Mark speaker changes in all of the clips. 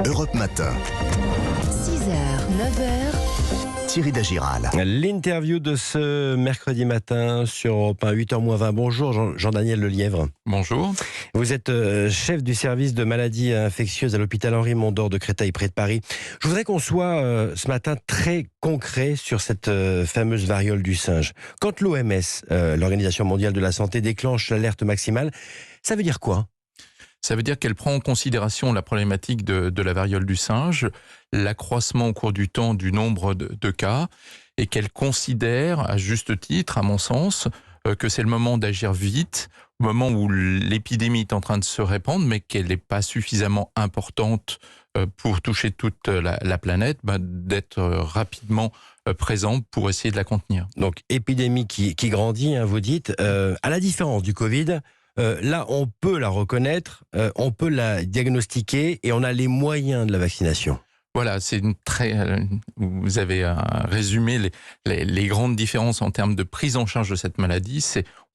Speaker 1: Europe Matin.
Speaker 2: 6h, 9h.
Speaker 1: Thierry Dagiral.
Speaker 3: L'interview de ce mercredi matin sur Europe 1, 8h-20. Bonjour Jean-Daniel Lelièvre.
Speaker 4: Bonjour.
Speaker 3: Vous êtes chef du service de maladies infectieuses à l'hôpital Henri Mondor de Créteil, près de Paris. Je voudrais qu'on soit ce matin très concret sur cette fameuse variole du singe. Quand l'OMS, l'Organisation mondiale de la santé, déclenche l'alerte maximale, ça veut dire quoi ?
Speaker 4: Ça veut dire qu'elle prend en considération la problématique de la variole du singe, l'accroissement au cours du temps du nombre de cas, et qu'elle considère, à juste titre, à mon sens, que c'est le moment d'agir vite, au moment où l'épidémie est en train de se répandre, mais qu'elle n'est pas suffisamment importante pour toucher toute la planète, d'être rapidement présent pour essayer de la contenir.
Speaker 3: Donc, épidémie qui grandit, hein, vous dites, à la différence du Covid. Là, on peut la reconnaître, on peut la diagnostiquer et on a les moyens de la vaccination.
Speaker 4: Voilà, c'est vous avez résumé les grandes différences en termes de prise en charge de cette maladie.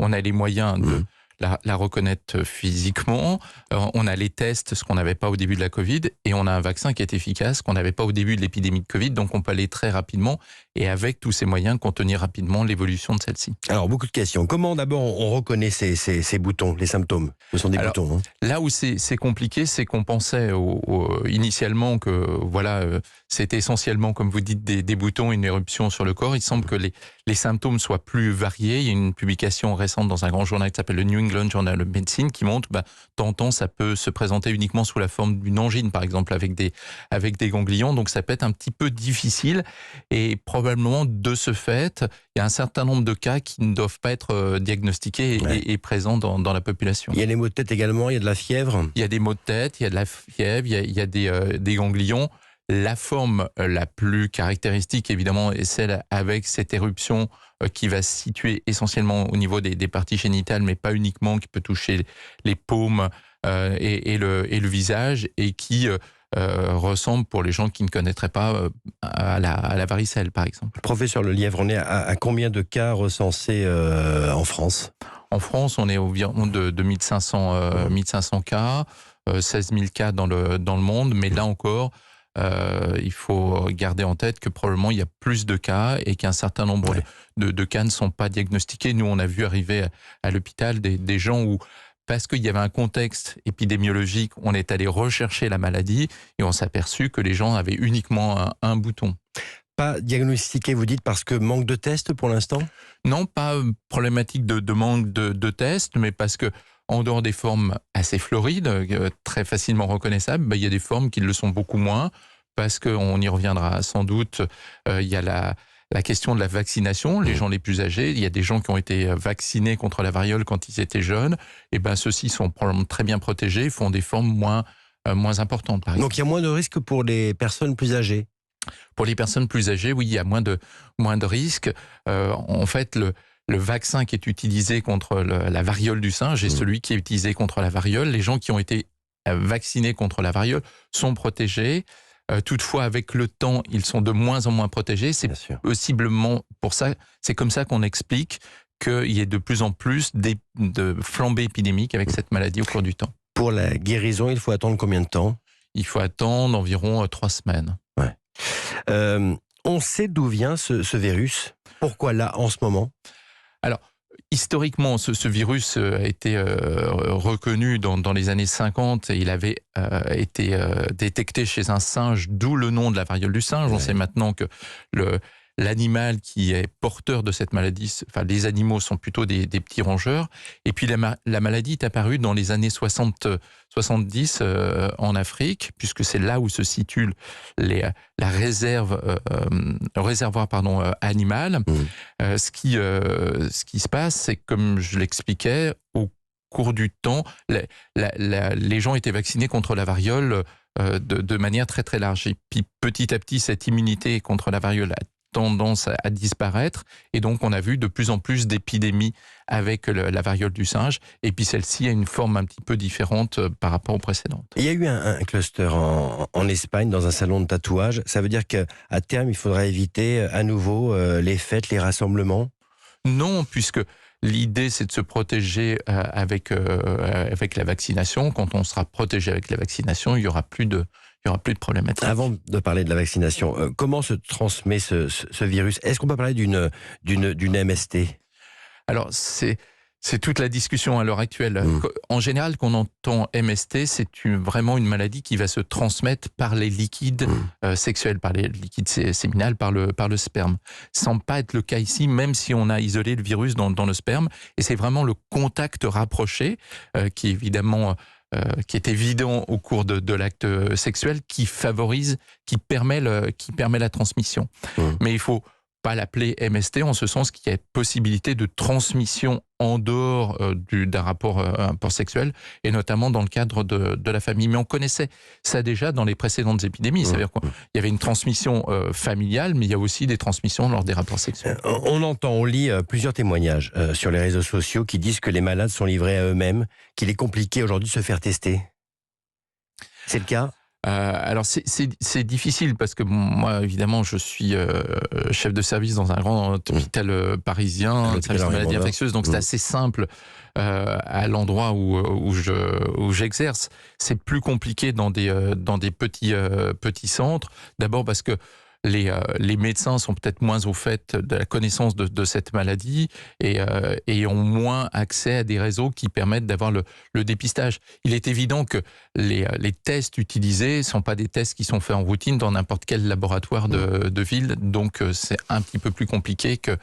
Speaker 4: On a les moyens de la reconnaître physiquement, on a les tests, ce qu'on n'avait pas au début de la Covid, et on a un vaccin qui est efficace, ce qu'on n'avait pas au début de l'épidémie de Covid, donc on peut aller très rapidement, et avec tous ces moyens, contenir rapidement l'évolution de celle-ci.
Speaker 3: Alors, beaucoup de questions. Comment d'abord on reconnaît ces boutons, les symptômes ? Ce sont des boutons. Hein.
Speaker 4: Là où c'est compliqué, c'est qu'on pensait initialement que c'était essentiellement, comme vous dites, des boutons, une éruption sur le corps. Il semble que les symptômes soient plus variés. Il y a une publication récente dans un grand journal qui s'appelle le New England Journal of Medicine qui montre de temps en temps, ça peut se présenter uniquement sous la forme d'une angine, par exemple, avec des ganglions. Donc ça peut être un petit peu difficile et probablement de ce fait, il y a un certain nombre de cas qui ne doivent pas être diagnostiqués et présents dans la population.
Speaker 3: Il y a les maux de tête également, il y a de la fièvre.
Speaker 4: Il y a des maux de tête, il y a de la fièvre, il y a des ganglions. La forme la plus caractéristique, évidemment, est celle avec cette éruption qui va se situer essentiellement au niveau des parties génitales, mais pas uniquement, qui peut toucher les paumes et le visage, et qui ressemble, pour les gens qui ne connaîtraient pas, à la varicelle, par exemple.
Speaker 3: Professeur Lelièvre, on est à combien de cas recensés en France ?
Speaker 4: En France, on est environ de 1500 cas, 16 000 cas dans le monde, mais là encore, il faut garder en tête que probablement il y a plus de cas et qu'un certain nombre de cas ne sont pas diagnostiqués. Nous, on a vu arriver à l'hôpital des gens où, parce qu'il y avait un contexte épidémiologique, on est allé rechercher la maladie et on s'est aperçu que les gens avaient uniquement un bouton.
Speaker 3: Pas diagnostiqué, vous dites, parce que manque de tests pour l'instant ?
Speaker 4: Non, pas problématique de manque de tests, mais parce que en dehors des formes assez florides, très facilement reconnaissables, il y a des formes qui le sont beaucoup moins, parce qu'on y reviendra sans doute. Il y a la question de la vaccination, les gens les plus âgés. Il y a des gens qui ont été vaccinés contre la variole quand ils étaient jeunes. Et ceux-ci sont probablement très bien protégés, font des formes moins importantes, par exemple.
Speaker 3: Donc il y a moins de risques pour les personnes plus âgées ?
Speaker 4: Pour les personnes plus âgées, oui, il y a moins de risques. En fait, le vaccin qui est utilisé contre la variole du singe est celui qui est utilisé contre la variole. Les gens qui ont été vaccinés contre la variole sont protégés. Toutefois, avec le temps, ils sont de moins en moins protégés. C'est possiblement pour ça, c'est comme ça qu'on explique qu'il y ait de plus en plus de flambées épidémiques avec cette maladie au cours du temps.
Speaker 3: Pour la guérison, il faut attendre combien de temps ?
Speaker 4: Il faut attendre environ 3 semaines.
Speaker 3: On sait d'où vient ce virus ? Pourquoi là, en ce moment ?
Speaker 4: Alors, historiquement, ce virus a été reconnu dans les années 50 et il avait été détecté chez un singe, d'où le nom de la variole du singe. On sait maintenant que l'animal qui est porteur de cette maladie, les animaux sont plutôt des petits rongeurs. Et puis la maladie est apparue dans les années 70 en Afrique, puisque c'est là où se situe le réservoir animal. Ce qui se passe, c'est que, comme je l'expliquais, au cours du temps, les gens étaient vaccinés contre la variole de manière très très large. Et puis petit à petit, cette immunité contre la variole a tendance à disparaître, et donc on a vu de plus en plus d'épidémies avec la variole du singe, et puis celle-ci a une forme un petit peu différente par rapport aux précédentes.
Speaker 3: Il y a eu un cluster en Espagne dans un salon de tatouage. Ça veut dire qu'à terme, il faudra éviter à nouveau les fêtes, les rassemblements ?
Speaker 4: Non, puisque l'idée, c'est de se protéger avec la vaccination. Quand on sera protégé avec la vaccination, il y aura plus de il n'y aura plus de problématique.
Speaker 3: Avant de parler de la vaccination, comment se transmet ce virus? Est-ce qu'on peut parler d'une MST?
Speaker 4: Alors, c'est toute la discussion à l'heure actuelle. En général, quand on entend MST, c'est vraiment une maladie qui va se transmettre par les liquides sexuels, par les liquides séminales, par le sperme. Ça semble pas être le cas ici, même si on a isolé le virus dans le sperme. Et c'est vraiment le contact rapproché qui est évident au cours de l'acte sexuel, qui permet la transmission. Mais il faut pas l'appeler MST, en ce sens qu'il y a possibilité de transmission en dehors d'un rapport sexuel, et notamment dans le cadre de la famille. Mais on connaissait ça déjà dans les précédentes épidémies. C'est-à-dire qu'il y avait une transmission familiale, mais il y a aussi des transmissions lors des rapports sexuels.
Speaker 3: On lit plusieurs témoignages sur les réseaux sociaux qui disent que les malades sont livrés à eux-mêmes, qu'il est compliqué aujourd'hui de se faire tester. C'est le cas ?
Speaker 4: Alors c'est difficile parce que moi évidemment je suis chef de service dans un grand hôpital parisien, service de maladies infectieuses, donc c'est assez simple à l'endroit où j'exerce. C'est plus compliqué dans des petits centres. D'abord parce que les médecins sont peut-être moins au fait de la connaissance de cette maladie et ont moins accès à des réseaux qui permettent d'avoir le dépistage. Il est évident que les tests utilisés ne sont pas des tests qui sont faits en routine dans n'importe quel laboratoire de ville, donc c'est un petit peu plus compliqué que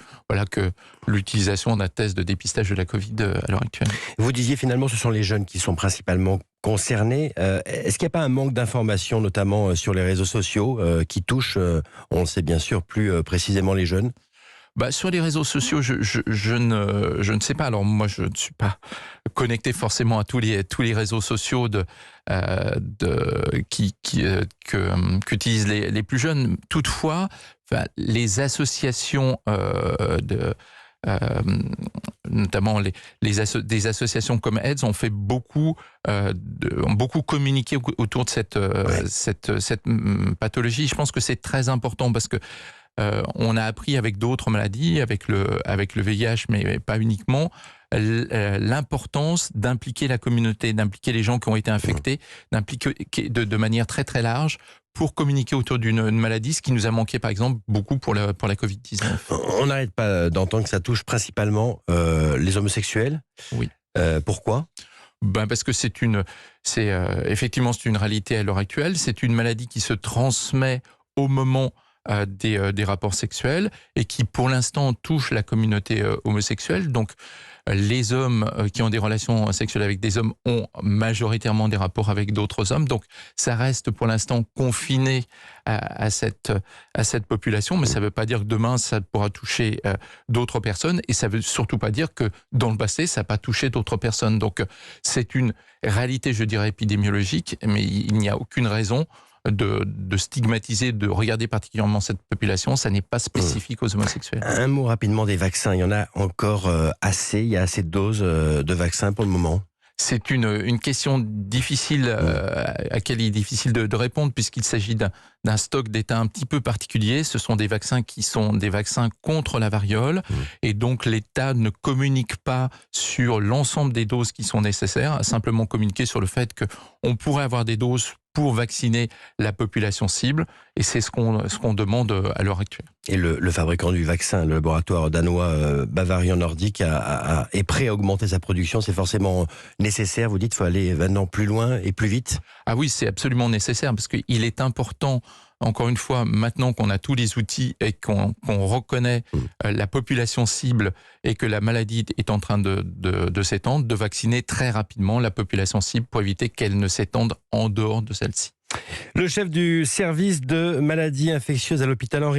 Speaker 4: l'utilisation d'un test de dépistage de la Covid à l'heure actuelle.
Speaker 3: Vous disiez finalement ce sont les jeunes qui sont principalement concernés. Est-ce qu'il n'y a pas un manque d'informations, notamment sur les réseaux sociaux, qui touchent, on le sait bien sûr, plus précisément les jeunes?
Speaker 4: Sur les réseaux sociaux, je ne sais pas. Alors moi, je ne suis pas connecté forcément à tous les réseaux sociaux qu'utilisent les plus jeunes. Toutefois, les associations notamment des associations comme AIDS ont beaucoup communiqué autour de cette pathologie. Je pense que c'est très important parce que on a appris avec d'autres maladies, avec le VIH, mais pas uniquement, l'importance d'impliquer la communauté, d'impliquer les gens qui ont été infectés, d'impliquer de manière très très large pour communiquer autour d'une maladie, ce qui nous a manqué par exemple beaucoup pour la Covid-19.
Speaker 3: On n'arrête pas d'entendre que ça touche principalement les homosexuels.
Speaker 4: Oui.
Speaker 3: Pourquoi ?
Speaker 4: Parce que effectivement c'est une réalité à l'heure actuelle. C'est une maladie qui se transmet au moment des rapports sexuels et qui pour l'instant touche la communauté homosexuelle. Donc les hommes qui ont des relations sexuelles avec des hommes ont majoritairement des rapports avec d'autres hommes. Donc ça reste pour l'instant confiné à cette population, mais ça ne veut pas dire que demain ça pourra toucher d'autres personnes, et ça ne veut surtout pas dire que dans le passé ça n'a pas touché d'autres personnes. Donc c'est une réalité, je dirais, épidémiologique, mais il n'y a aucune raison de stigmatiser, de regarder particulièrement cette population. Ça n'est pas spécifique aux homosexuels. Un
Speaker 3: mot rapidement des vaccins. Il y en a encore assez? Il y a assez de doses de vaccins pour le moment?
Speaker 4: C'est une question difficile à laquelle il est difficile de répondre, puisqu'il s'agit d'un stock d'État un petit peu particulier. Ce sont des vaccins qui sont des vaccins contre la variole, et donc l'État ne communique pas sur l'ensemble des doses qui sont nécessaires, a simplement communiqué sur le fait qu'on pourrait avoir des doses pour vacciner la population cible, et c'est ce qu'on demande à l'heure actuelle.
Speaker 3: Et le fabricant du vaccin, le laboratoire danois Bavarian Nordic, est prêt à augmenter sa production. C'est forcément nécessaire, vous dites, il faut aller maintenant plus loin et plus vite?
Speaker 4: Ah oui, c'est absolument nécessaire, parce qu'il est important, encore une fois, maintenant qu'on a tous les outils et qu'on reconnaît la population cible et que la maladie est en train de s'étendre, de vacciner très rapidement la population cible pour éviter qu'elle ne s'étende en dehors de celle-ci.
Speaker 3: Le chef du service de maladies infectieuses à l'hôpital Henri